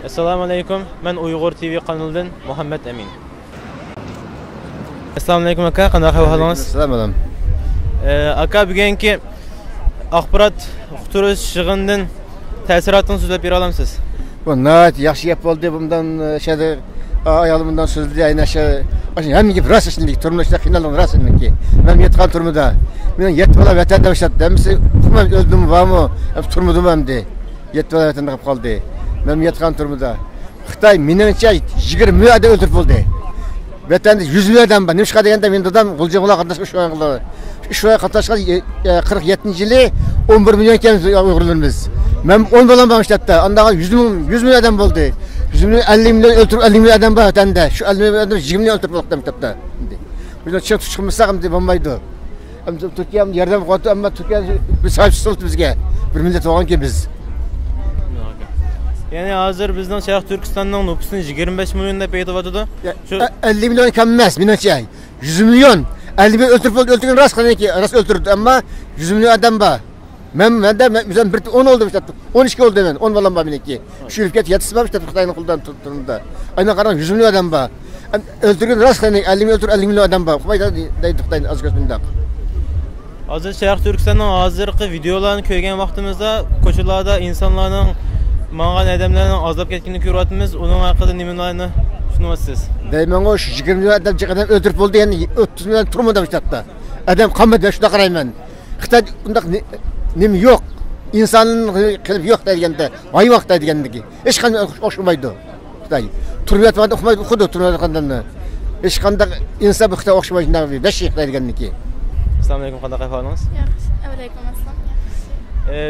Assalomu alaykum. Men Uyg'ur TV kanalidan Muhammad Amin. Assalomu alaykum aka, qanday ahvolingiz? Assalomu alaykum. Aka bugungi axborot uqtirish yig'inidan ta'sirotingizni so'zlab bera olamsiz? Bu nayt yaxshi gap bo'ldi. Bundan shada ayolimdan so'zladi aynashi. Hammaga rost ishlik turmushda qiynalgan rostniki. Men yetgan turmada. Men yetib bola vatanda boshladim. Demisi hukumat o'ldim bormi? Turmadim ham de. Yetib bola vatanda qolib qoldi. Men yetgan turmada. Xitoy meningcha 20 million odam o'ldirib bo'ldi. Vatanda 100 million odam bor. Nima deganda men dadam G'uljamo'la qatnashib o'shqanlar. Şuraya qatnashgan 47-yili 11 milyon kemiz Uyg'urlarimiz. Men 10 bilan başlattı. Andaga 100 milyon adam oldu. 100 milyon 50 milyon öldürüp 50 milyon adam var vatanda. Şu 50 milyon adam 20 milyon öldürüp oldu kitapta. Biz de çıkıp çıkmışsak hem de bombaydı. Hem de Türkiye yardım koydu ama Türkiye bir sahipsiz oldu bizge. Bir millet olan ki biz. Yani hazır bizden Şarkı Türkistan'dan nüfusunun 25 milyon da peyda vardı. 50 milyon kalmaz minatçı. 100 milyon 50 milyon öldürdüğün rast öldürdü ama 100 milyon adam var. Ben bizden bir 10 oldu işte. 12 oldu ben. 10 falan var benimki. Şu ülket yetişmem işte Xitayning qo'lidan tuttuğunda. Aynen qaran 100 milyon adam var. Öldürgün rast 50 milyon adam var. Qo'yda deydi Xitayning azg'asmında. Hozir Şarkı Türkistan'dan hozirgi videolarni ko'rgan vaqtimizda ko'chalarda insonlarning mang'an odamlarning azlab ketganini ko'ryapmiz. Uning haqida nimalarni tushunyapsiz? Deyman o 20 milyon adam chiqadan o'ldirib bo'ldi, yani 30 milyon turmadi bu yerda. Adam qolmadi, shunda qarayman. Xitoy bundaq nima yo'q. İnsanın qilib yo'q deganda, voy vaqt degandagi. Hech qanday o'xshamaydi. Xitoy turmayotganda o'xshamaydi, xuddi turmayotganda. Hech qanday inson bu Xitoy o'xshamaydi, 5 yil degandagi. Assalomu alaykum, qanday ahvolingiz? Yaxshi. Alaykum assalom.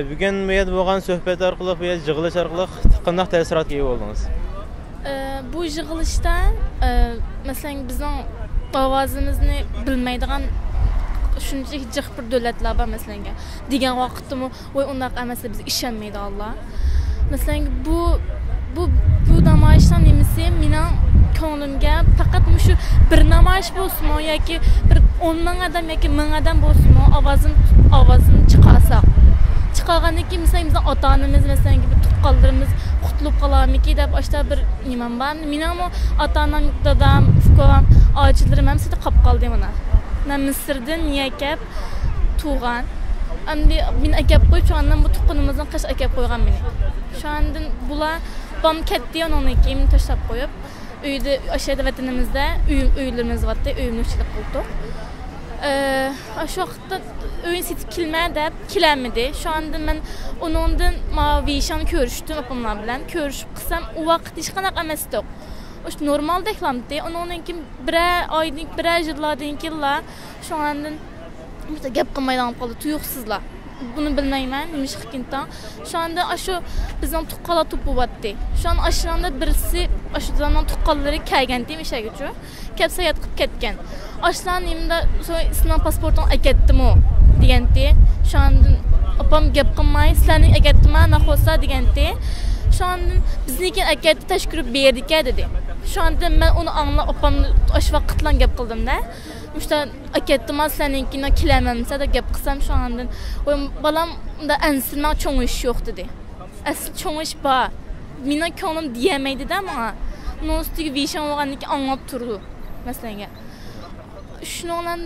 Bugun bu yerda bo'lgan suhbat orqali, bu yerda yig'ilish orqali qanday ta'sirotga ega bo'ldingiz? Bu yig'ilishda masalan bizning ovozimizni bilmaydigan shunchaki jiq bir davlatlar bor masalan degan vaqtda voy unaqa emas bizga ishonmaydi Allah. Masalan bu namoyishdan nimasi mening ko'nglimga faqat shu bir namoyish bo'lsin yoki bir 10 ming odam yoki 1000 odam bo'lsin ovozim chiqarsa. Çıkargandan keyin mesela bizning ota-onamiz mesela gibi tuqqanlarimiz qutulib qolarmiki deb ashta bir nimam bor. Mening ota-onam, dadam, ukam, ojilarim hamsi qolib qoldi mana. Men Misrdan niyakab tug'an. Endi men akab qo'yib şu andan bu tuqqanimizdan qash akab qo'ygan meni. Şu andan bular bam ketdi ondan keyin tashlab qo'yib, uyda aşağıda vatanimizda uylarimiz vardı, uyumluchilik qildik. Şu vaqtda o'yin setib kelmay deb kelamidi. Şu anda men onundan mavishon ko'rishdim opamlar bilan. Ko'rishib qilsam, u vaqt hech qanaqa emas edi. O'sha normal deklamdi. Ondan keyin bir yillardan keyin şu andan bitta gap qilmaydan qoldi, tuyuqsizlar. Bunu bilmayman, nimish qikintan. Şu anda shu bizning tuqqalar to'pyapti. Şu an aşağıda birisi shu zaman tuqqallari kelgan demishaga chu. Kapsa yotqib ketgan. Ashlan nimda islom pasportini aketdim o degandi. Şu anda opam gap qilmay, sizlarni aketdim, naxosa degandi. Şu anda bizniki aketdi tashkirib berdik dedi. Şu anda men uni anglab opamni shu vaqtlan gap qildim-da. Müşta aketdim sizlarnikini kelamamsa da gap qilsam şu anda balam da ensilma cho'ng ish yo'q dedi. Asl cho'ng ish bor. Meni ko'nglim diyemaydi-da ama nostiga vishan bo'lganligi anglab turdi. Masalan, shundan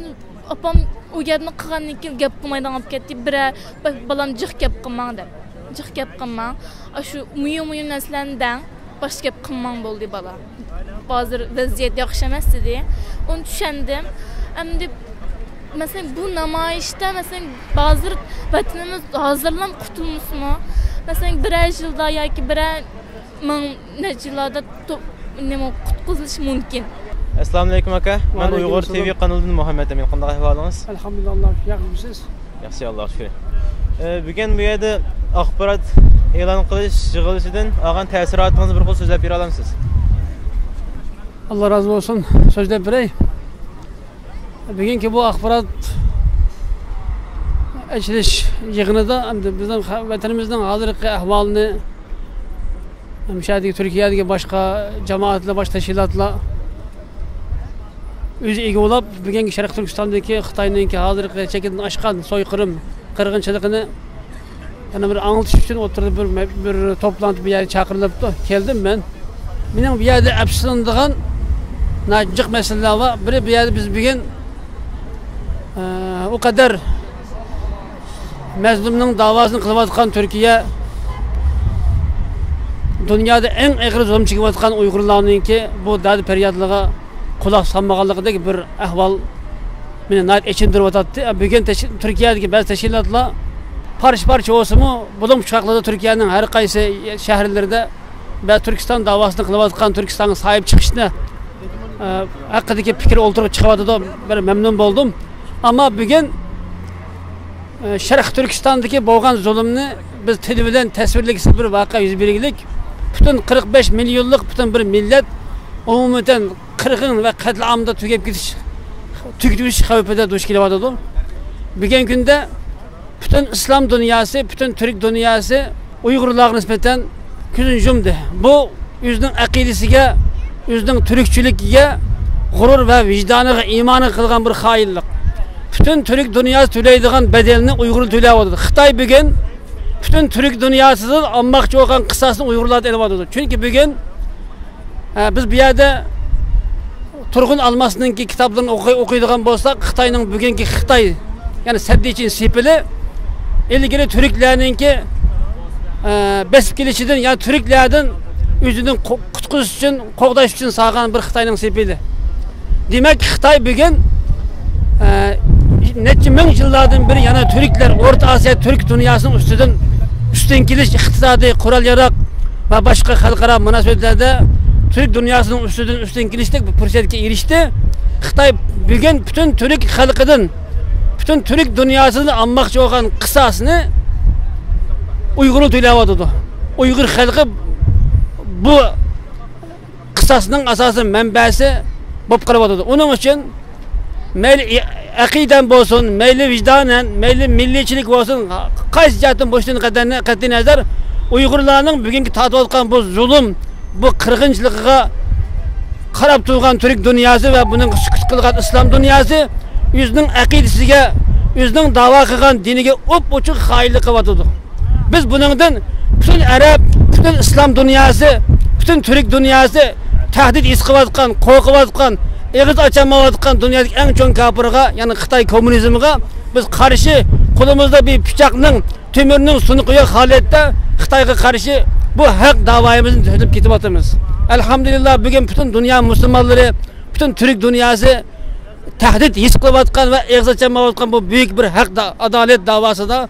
opam u gapni qilgandan keyin gap qilmaydan olib ketdi. Balam jiq gap qilmang deb. Jiq gap qilmang. Shu muyum narsalardan boshqa gap qilmang bo'ldi bala. Hozir vaziyat yaxshi emas dedi. Uni tushundim. Endi mesela bu namoyishda mesela bazı vatanimiz hazırlam qutulmasmi? Mesela bir yilda yoki bir ming yillarda nima qutqizilishi mumkin. Assalomu alaykum aka. Men Uyg'ur TV kanalidan Muhammad Amin. Qanday ahvolingiz? Alhamdulillah, yaxshimisiz? Yaxshi, Allohga shukr. Bugun bu yerda axborot e'lon qilish yig'ilishidan olgan ta'sirotingizni bir qo'l so'zlab bera olamsiz? Allah razı olsun. So'zlab beray. Bugungi bu axborot ochilish yig'inida bizning vatanimizning hozirgi ahvolini Türkiye'deki boshqa jamoatlar, boshqa tashkilotlar o'zi ega bo'lib, bugungi Sharq Turkistondagi Xitoyning hozirgi chekini oshgan so'yqirim, qirg'inchiligini Yani bir anlatış için oturdu bir toplantı bir yere çağırılıptı. Geldim ben. Benim bir yerde apsılandığın nacık meseleler var. Bir yerde biz bugün o kadar mezlumның davasını kılıvatkan Türkiye dünyada en ağır zulüm çekivatkan Uygurlarning ki bu dadi periyadlığa kulak salmaganlıqdagi bir ahval meni nayt echindirib o'tadi. Bugün Türkiye'deki bazı teşkilatlar parça olsa mı bulum uçaklarda Türkiye'nin her qaysi şehirlerde ve Türkistan davasını kılıvatkan Türkistan'ın sahip çıkışına hakkındaki fikir oldurup çıkıvadı da ben memnun oldum. Ama bugün Şərq Türkistan'daki boğan zulümünü biz tili bilen tasvirlik bir vaka yüz birlik. Bütün 45 milyonluk bütün bir millet umumeten kırgın ve katliamda tüketiş havfede duş kilovatıdır. Bugün günde bütün İslam dünyası, bütün Türk dünyası Uygurlar nispeten küzün cümde. Bu yüzünün akidesiga, yüzünün Türkçülüğüge gurur ve vicdanı, imanı kılgan bir hayırlık. Bütün Türk dünyası tüleydiğin bedelini Uygur'un tüleyavadıdır. Xitay bugün bütün Türk dünyasının anmakçı olan kısasını Uygurlar'da elavadıdır. Çünkü bugün biz bir yerde Turgun Almas'ın ki kitaplarını okuyduğun bolsak Xitay'ın bugünkü Xitay yani seddi için sipili ilgili Türklerinin ki besip yani Türklerden yüzünün kutkusu için, koğdaş için sağlanan bir Xitay'ın sipili. Demek Xitay bugün neçe min yıllardan beri yana Türkler Orta Asya Türk dünyasının üstün geliş iktisadi kural yarak ve başka halkara münasebetlerde Türk dünyasının üstün geliştik bir fırsatga erişti. Xitay bugün bütün Türk halkının bütün Türk dünyasını anmakçı olan kısasını Uygur'u tüleyavadıdı. Uygur halkı bu kısasının asası menbesi bop karavadıdı. Onun için meyli akiden olsun, meyli vicdanen, meyli milliçilik olsun, qaysi jihatdan boşluğun qat'i nazar Uygurlarning bugünkü tatib bu zulüm, bu qirg'inchiligiga qarab turgan Türk dünyası ve bunun sukut qilgan İslam dünyası yüzünün akidesiga, yüzünün dava qilgan diniga op-ochiq xayrlik qilyapti. Biz buningdan bütün Arab, bütün İslam dünyası, bütün Türk dünyası tahdid his qilayotgan, qo'rqayotgan Eğiz açamayotgan dünyadaki en çok kapırga yani Xitay komünizmiga biz karşı kolumuzda bir bıçakның, tümürünün sunuqıya halette Xitayga karşı bu hak davayımızın tütüp getibatımız. Elhamdülillah bugün bütün dünya Müslümanları, bütün Türk dünyası tahdid his qilayotgan ve eğiz açamayotgan bu büyük bir hak adalet davası da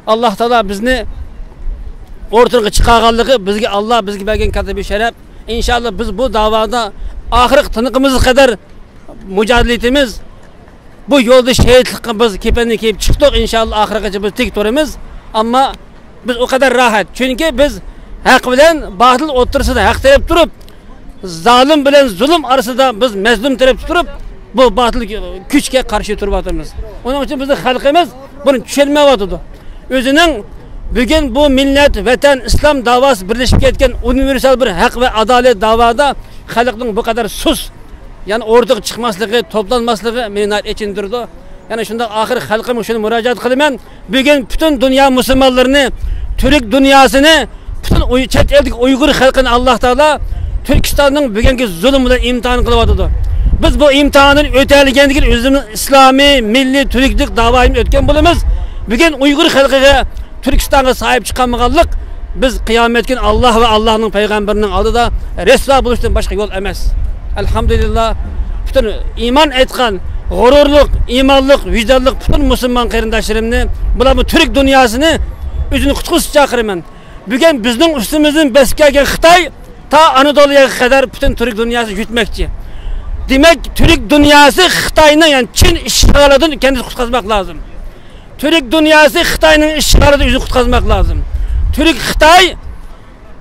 Allah Teala bizni ortaga chiqarganligi bizga Allah bizga bergan katta bir şeref. İnşallah biz bu davada ahir tınıqımız kadar mücadeletimiz bu yolda şehitlik biz kepenini kiyip çıktık inşallah ahirgacha biz tek turamiz ama biz o kadar rahat çünkü biz hak bilen batıl o'tirsida hak taraf turup zalim bilen zulüm arasında biz mezlum taraf turup bu batıl güçke karşı turbatımız. Onun için bizim halkımız bunu tushunmayapti. Özünün bugün bu millet, vatan, İslam davası birleşip ketken universal bir hak ve adalet davada halkның bu kadar sus yani ortaga çıkmaslığı, toplanmaslığı meni nayt echindirdi. Yani şunda ahir halkıma şunu müracaat kılıman. Bugün bütün dünya Müslümanlarını, Türk dünyasını, bütün chet eldeki Uygur halkını Allah Teala Türkistan'ın bugünkü zulüm bilen imtihan kılıvatıdı. Biz bu imtihanın ötelgendiği özümüz İslami, milli, Türklük davayını ötken bulumuz. Bugün Uygur halkıga Türkistan'a sahip çıkamaganlık biz kıyamet gün Allah ve Allah'ın peygamberinin adıda resva buluştan başka yol emez. Elhamdülillah bütün iman etken, gururluk, imanlık, vicdanlık bütün Müslüman qarindaşlarımni bular bu Türk dünyasını özünü kutkusu çakırman. Bugün bizning üstümüzün besip kelgan Xitay ta Anadolu'ya kadar bütün Türk dünyası yutmekçi. Demek Türk dünyası Xitay'ın yani Çin işgalinden kendisi kurtarmak lazım. Türk dünyası Xitay'ın işgalinden özünü kurtarmak lazım. Türk Xitay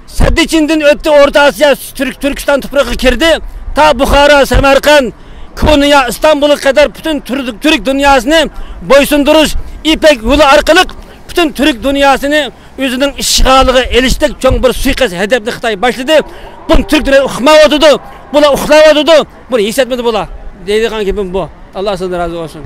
Seddi Çin'den öttü Orta Asya Türkistan toprağı girdi. Ta Bukhara, Semerkand, Konya, İstanbul'a kadar bütün Türk dünyasını boysunduruş İpek yolu arkalık bütün Türk dünyasını özünün işgalığı eliştik çok bir suikast hedefli Xitay başladı. Bunu Türk dünyası uxmavatıdı. Bula uxlavatıdı. Bunu hissetmedi bula. Deydiğin gibi bu. Allah sizden razı olsun.